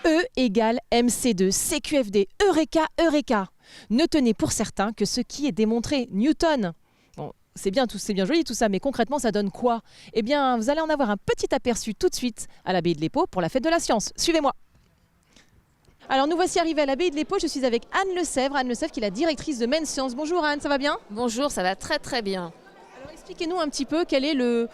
E égale MC2, CQFD, Eureka, Eureka. Ne tenez pour certain que ce qui est démontré, Newton. Bon, c'est bien joli tout ça, mais concrètement, ça donne quoi? Eh bien, vous allez en avoir un petit aperçu tout de suite à l'abbaye de l'Épau pour la fête de la science. Suivez-moi. Alors, nous voici arrivés à l'abbaye de l'Épau. Je suis avec Anne Lesèvre. Anne Lesèvre qui est la directrice de Maine Science. Bonjour Anne, ça va bien? Bonjour, ça va très très bien. Alors, expliquez-nous un petit peu quel est le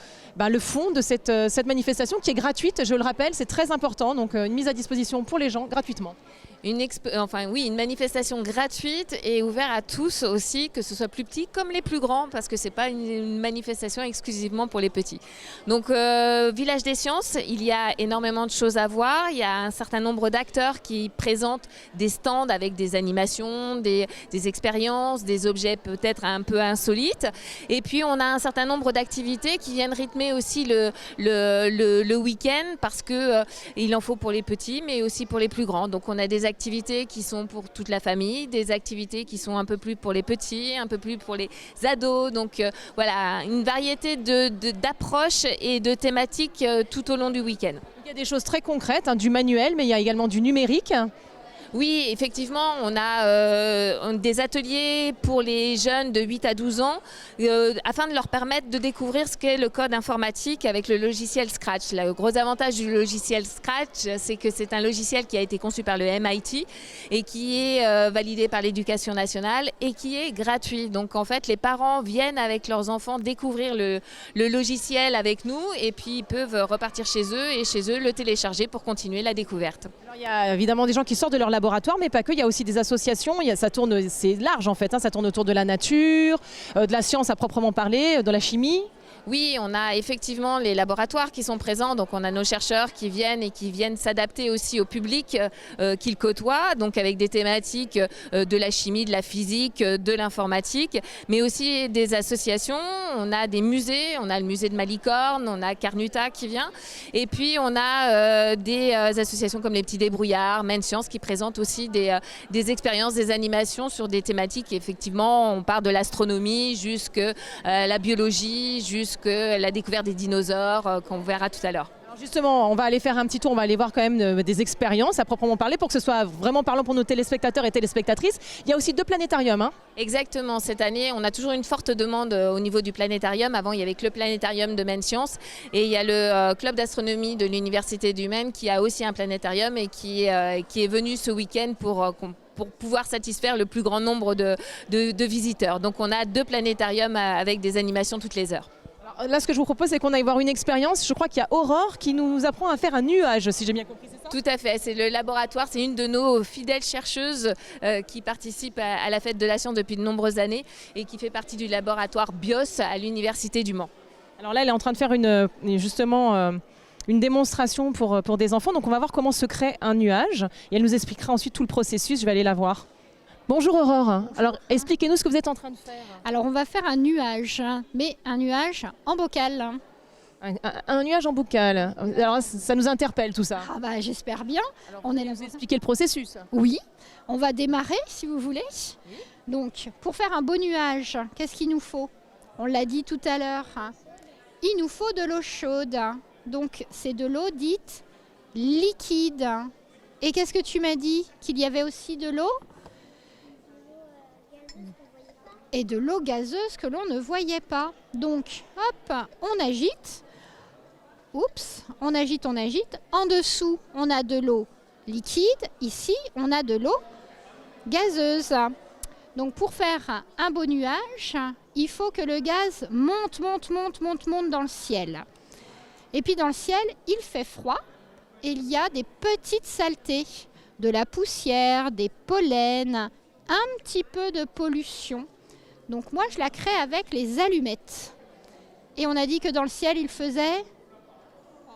fond de cette manifestation qui est gratuite. Je le rappelle, c'est très important. Donc, une mise à disposition pour les gens gratuitement. Une manifestation gratuite et ouverte à tous aussi, que ce soit plus petits comme les plus grands, parce que ce n'est pas une manifestation exclusivement pour les petits. Donc, Village des Sciences, il y a énormément de choses à voir. Il y a un certain nombre d'acteurs qui présentent des stands avec des animations, des expériences, des objets peut-être un peu insolites. Et puis, on a un certain nombre d'activités qui viennent rythmer aussi le week-end, parce qu'il en faut pour les petits, mais aussi pour les plus grands. Donc, on a des activités qui sont pour toute la famille, des activités qui sont un peu plus pour les petits, un peu plus pour les ados. Donc voilà, une variété d'approches et de thématiques tout au long du week-end. Il y a des choses très concrètes, du manuel, mais il y a également du numérique. Oui, effectivement, on a des ateliers pour les jeunes de 8 à 12 ans afin de leur permettre de découvrir ce qu'est le code informatique avec le logiciel Scratch. Le gros avantage du logiciel Scratch, c'est que c'est un logiciel qui a été conçu par le MIT et qui est validé par l'Éducation nationale et qui est gratuit. Donc en fait, les parents viennent avec leurs enfants découvrir le logiciel avec nous et puis ils peuvent repartir chez eux et chez eux le télécharger pour continuer la découverte. Alors, il y a évidemment des gens qui sortent de leur laboratoire, mais pas que, il y a aussi des associations, ça tourne, c'est large en fait, ça tourne autour de la nature, de la science à proprement parler, de la chimie. Oui, on a effectivement les laboratoires qui sont présents, donc on a nos chercheurs qui viennent s'adapter aussi au public qu'ils côtoient, donc avec des thématiques de la chimie, de la physique, de l'informatique, mais aussi des associations. On a des musées, on a le musée de Malicorne, on a Carnuta qui vient, et puis on a des associations comme les Petits Débrouillards, Maine Science qui présentent aussi des expériences, des animations sur des thématiques. Effectivement, on part de l'astronomie jusqu'à la biologie, jusqu'à la découverte des dinosaures qu'on verra tout à l'heure. Alors justement, on va aller faire un petit tour, on va aller voir quand même des expériences à proprement parler pour que ce soit vraiment parlant pour nos téléspectateurs et téléspectatrices. Il y a aussi 2 planétariums. Exactement, cette année, on a toujours une forte demande au niveau du planétarium. Avant, il y avait que le planétarium de Maine Science et il y a le club d'astronomie de l'Université du Maine qui a aussi un planétarium et qui est venu ce week-end pour pouvoir satisfaire le plus grand nombre de visiteurs. Donc on a 2 planétariums avec des animations toutes les heures. Alors là, ce que je vous propose, c'est qu'on aille voir une expérience. Je crois qu'il y a Aurore qui nous apprend à faire un nuage, si j'ai bien compris, c'est ça? Tout à fait, c'est le laboratoire, c'est une de nos fidèles chercheuses qui participe à la fête de la science depuis de nombreuses années et qui fait partie du laboratoire BIOS à l'Université du Mans. Alors là, elle est en train de faire une démonstration pour des enfants. Donc on va voir comment se crée un nuage et elle nous expliquera ensuite tout le processus. Je vais aller la voir. Bonjour Aurore. Alors expliquez-nous ce que vous êtes en train de faire. Alors on va faire un nuage, mais un nuage en bocal. Un nuage en bocal. Alors ça nous interpelle tout ça. Ah bah j'espère bien. Alors, on est là. vous expliquer le processus. Oui, on va démarrer si vous voulez. Oui. Donc pour faire un beau nuage, qu'est-ce qu'il nous faut? On l'a dit tout à l'heure. Il nous faut de l'eau chaude. Donc c'est de l'eau dite liquide. Et qu'est-ce que tu m'as dit? Qu'il y avait aussi de l'eau? Et de l'eau gazeuse que l'on ne voyait pas. Donc, hop, on agite. Oups, on agite, on agite. En dessous, on a de l'eau liquide. Ici, on a de l'eau gazeuse. Donc, pour faire un beau nuage, il faut que le gaz monte dans le ciel. Et puis, dans le ciel, il fait froid. Et il y a des petites saletés, de la poussière, des pollens, un petit peu de pollution. Donc moi, je la crée avec les allumettes. Et on a dit que dans le ciel, il faisait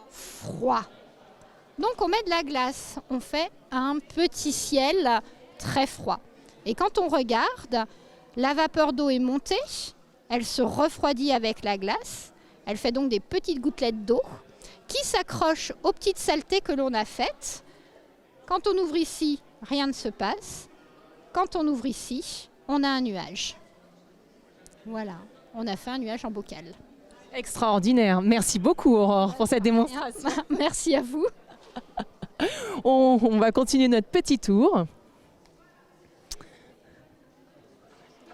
froid. Donc on met de la glace. On fait un petit ciel très froid. Et quand on regarde, la vapeur d'eau est montée. Elle se refroidit avec la glace. Elle fait donc des petites gouttelettes d'eau qui s'accrochent aux petites saletés que l'on a faites. Quand on ouvre ici, rien ne se passe. Quand on ouvre ici, on a un nuage. Voilà, on a fait un nuage en bocal. Extraordinaire. Merci beaucoup Aurore pour cette démonstration. Merci à vous. On va continuer notre petit tour.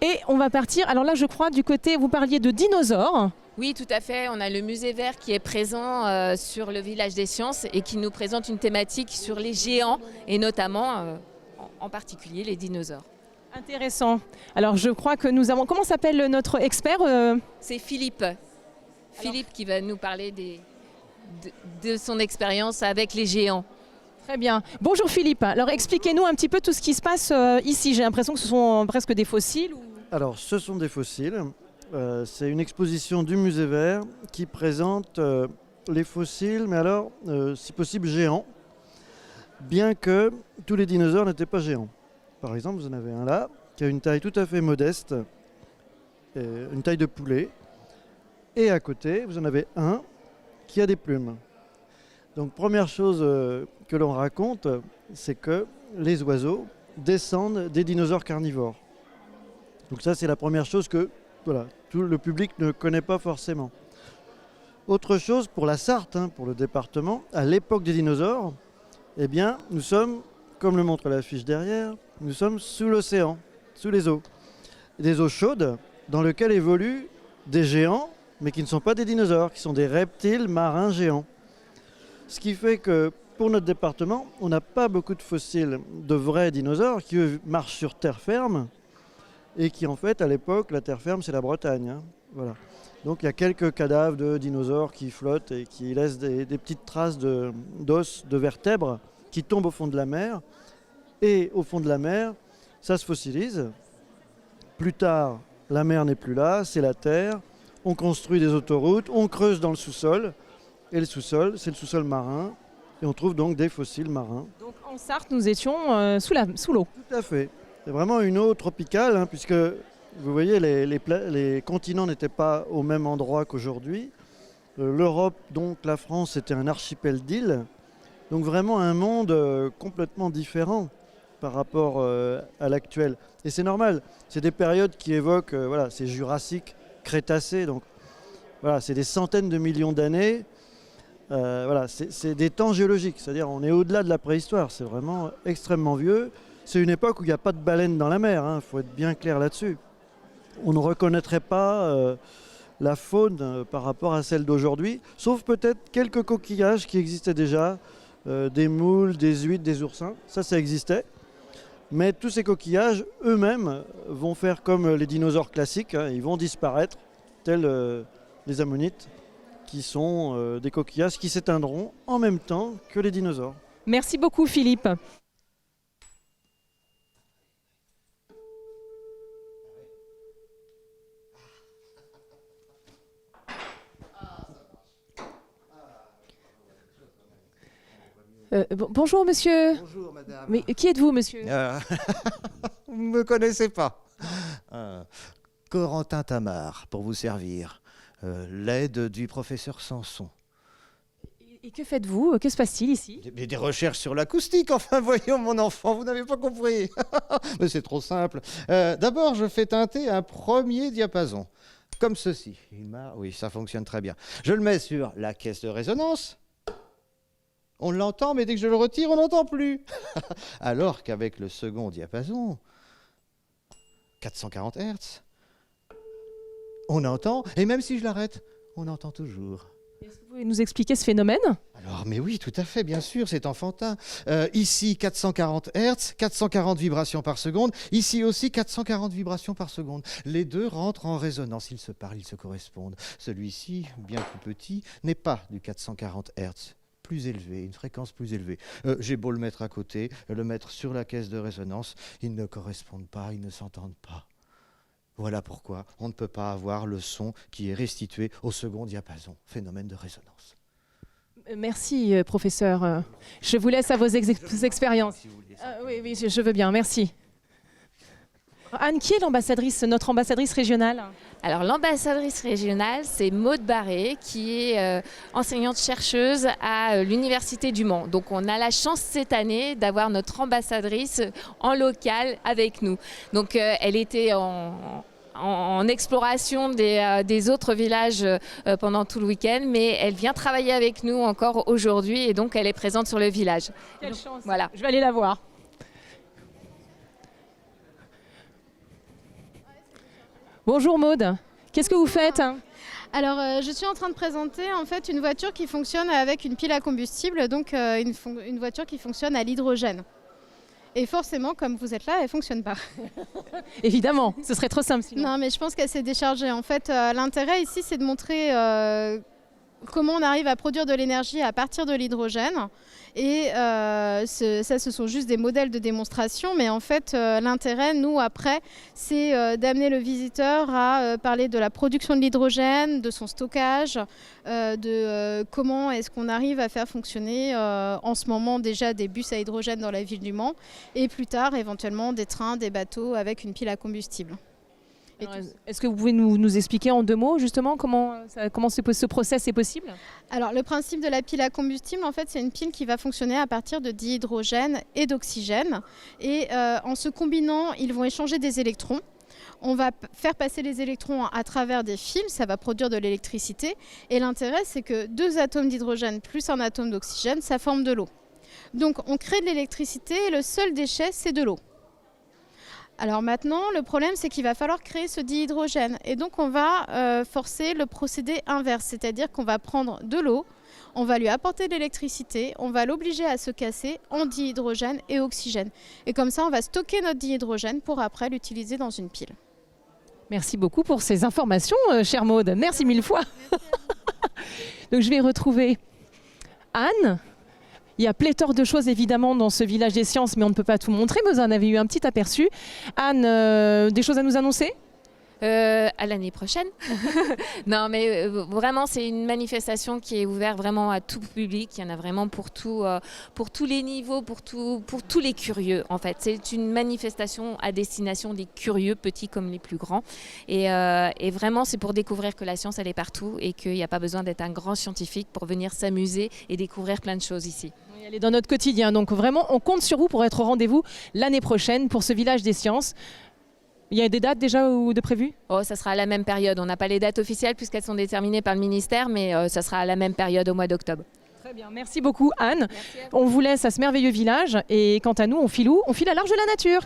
Et on va partir, alors là je crois du côté, vous parliez de dinosaures. Oui, tout à fait. On a le musée vert qui est présent sur le village des sciences et qui nous présente une thématique sur les géants et notamment en particulier les dinosaures. Intéressant. Alors je crois que nous avons... Comment s'appelle notre expert C'est Philippe. Philippe qui va nous parler de son expérience avec les géants. Très bien. Bonjour Philippe. Alors expliquez-nous un petit peu tout ce qui se passe ici. J'ai l'impression que ce sont presque des fossiles. Alors ce sont des fossiles. C'est une exposition du musée vert qui présente les fossiles, mais alors si possible géants, bien que tous les dinosaures n'étaient pas géants. Par exemple, vous en avez un là qui a une taille tout à fait modeste, une taille de poulet. Et à côté, vous en avez un qui a des plumes. Donc première chose que l'on raconte, c'est que les oiseaux descendent des dinosaures carnivores. Donc ça, c'est la première chose que voilà, tout le public ne connaît pas forcément. Autre chose, pour la Sarthe, pour le département, à l'époque des dinosaures, eh bien, nous sommes, comme le montre l'affiche derrière, nous sommes sous l'océan, sous les eaux. Des eaux chaudes dans lesquelles évoluent des géants, mais qui ne sont pas des dinosaures, qui sont des reptiles marins géants. Ce qui fait que pour notre département, on n'a pas beaucoup de fossiles de vrais dinosaures qui eux, marchent sur terre ferme et qui en fait, à l'époque, la terre ferme, c'est la Bretagne. Voilà. Donc il y a quelques cadavres de dinosaures qui flottent et qui laissent des petites traces d'os, de vertèbres qui tombent au fond de la mer. Et au fond de la mer, ça se fossilise. Plus tard, la mer n'est plus là, c'est la terre. On construit des autoroutes, on creuse dans le sous-sol. Et le sous-sol, c'est le sous-sol marin. Et on trouve donc des fossiles marins. Donc en Sarthe, nous étions sous l'eau. Tout à fait. C'est vraiment une eau tropicale, puisque vous voyez, les continents n'étaient pas au même endroit qu'aujourd'hui. L'Europe, donc la France, c'était un archipel d'îles. Donc vraiment un monde complètement différent par rapport à l'actuel. Et c'est normal, c'est des périodes qui évoquent, voilà, c'est Jurassique, Crétacé, donc voilà, c'est des centaines de millions d'années. Voilà, c'est des temps géologiques, c'est-à-dire on est au-delà de la préhistoire, c'est vraiment extrêmement vieux. C'est une époque où il n'y a pas de baleines dans la mer, faut être bien clair là-dessus. On ne reconnaîtrait pas la faune par rapport à celle d'aujourd'hui, sauf peut-être quelques coquillages qui existaient déjà, des moules, des huîtres, des oursins, ça existait. Mais tous ces coquillages, eux-mêmes, vont faire comme les dinosaures classiques, ils vont disparaître, tels les ammonites, qui sont des coquillages qui s'éteindront en même temps que les dinosaures. Merci beaucoup Philippe. Bonjour monsieur. Bonjour madame. Mais qui êtes-vous monsieur? Vous ne me connaissez pas. Corentin Tamar, pour vous servir. L'aide du professeur Sanson. Et que faites-vous? Que se passe-t-il ici? Des recherches sur l'acoustique, enfin voyons mon enfant, vous n'avez pas compris. Mais c'est trop simple. D'abord, je fais teinter un premier diapason, comme ceci. Oui, ça fonctionne très bien. Je le mets sur la caisse de résonance. On l'entend, mais dès que je le retire, on n'entend plus. Alors qu'avec le second diapason, 440 Hz, on entend, et même si je l'arrête, on entend toujours. Est-ce que vous pouvez nous expliquer ce phénomène? Alors, mais oui, tout à fait, bien sûr, c'est enfantin. Ici, 440 Hz, 440 vibrations par seconde. Ici aussi, 440 vibrations par seconde. Les deux rentrent en résonance, ils se parlent, ils se correspondent. Celui-ci, bien plus petit, n'est pas du 440 Hz. Plus élevé, une fréquence plus élevée. J'ai beau le mettre à côté, le mettre sur la caisse de résonance, ils ne correspondent pas, ils ne s'entendent pas. Voilà pourquoi on ne peut pas avoir le son qui est restitué au second diapason, phénomène de résonance. Merci professeur. Je vous laisse à vos expériences. Si vous voulez, oui, je veux bien, merci. Anne, qui est l'ambassadrice, notre ambassadrice régionale? Alors l'ambassadrice régionale, c'est Maude Barré, qui est enseignante-chercheuse à l'Université du Mans. Donc on a la chance cette année d'avoir notre ambassadrice en local avec nous. Donc elle était en exploration des autres villages pendant tout le week-end, mais elle vient travailler avec nous encore aujourd'hui et donc elle est présente sur le village. Quelle Donc, chance. voilà. Je vais aller la voir. Bonjour Maude, qu'est-ce que vous faites? Alors, je suis en train de présenter en fait une voiture qui fonctionne avec une pile à combustible, donc une voiture qui fonctionne à l'hydrogène. Et forcément, comme vous êtes là, elle ne fonctionne pas. Évidemment, ce serait trop simple sinon. Non, mais je pense qu'elle s'est déchargée. En fait, l'intérêt ici, c'est de montrer comment on arrive à produire de l'énergie à partir de l'hydrogène. Et ce sont juste des modèles de démonstration. Mais en fait, l'intérêt, nous, après, c'est d'amener le visiteur à parler de la production de l'hydrogène, de son stockage, de comment est-ce qu'on arrive à faire fonctionner en ce moment déjà des bus à hydrogène dans la ville du Mans et plus tard, éventuellement, des trains, des bateaux avec une pile à combustible. Alors, est-ce que vous pouvez nous expliquer en 2 mots justement comment ce process est possible? Alors le principe de la pile à combustible, en fait, c'est une pile qui va fonctionner à partir de dihydrogène et d'oxygène. Et en se combinant, ils vont échanger des électrons. On va faire passer les électrons à travers des fils, ça va produire de l'électricité. Et l'intérêt, c'est que 2 atomes d'hydrogène plus un atome d'oxygène, ça forme de l'eau. Donc on crée de l'électricité et le seul déchet, c'est de l'eau. Alors maintenant, le problème, c'est qu'il va falloir créer ce dihydrogène. Et donc, on va forcer le procédé inverse, c'est-à-dire qu'on va prendre de l'eau, on va lui apporter de l'électricité, on va l'obliger à se casser en dihydrogène et oxygène. Et comme ça, on va stocker notre dihydrogène pour après l'utiliser dans une pile. Merci beaucoup pour ces informations, chère Maude. Merci mille fois. Donc, je vais retrouver Anne. Il y a pléthore de choses évidemment dans ce village des sciences, mais on ne peut pas tout montrer, mais vous en avez eu un petit aperçu. Anne, des choses à nous annoncer? À l'année prochaine. Non, mais vraiment, c'est une manifestation qui est ouverte vraiment à tout public. Il y en a vraiment pour tous les niveaux, pour tous les curieux, en fait. C'est une manifestation à destination des curieux, petits comme les plus grands. Et vraiment, c'est pour découvrir que la science, elle est partout et qu'il n'y a pas besoin d'être un grand scientifique pour venir s'amuser et découvrir plein de choses ici. Oui, elle est dans notre quotidien, donc vraiment, on compte sur vous pour être au rendez-vous l'année prochaine pour ce village des sciences. Il y a des dates déjà ou de prévues? Oh, ça sera à la même période. On n'a pas les dates officielles puisqu'elles sont déterminées par le ministère, mais ça sera à la même période au mois d'octobre. Très bien, merci beaucoup Anne. On vous laisse à ce merveilleux village et quant à nous, on file où? On file à l'arche de la nature.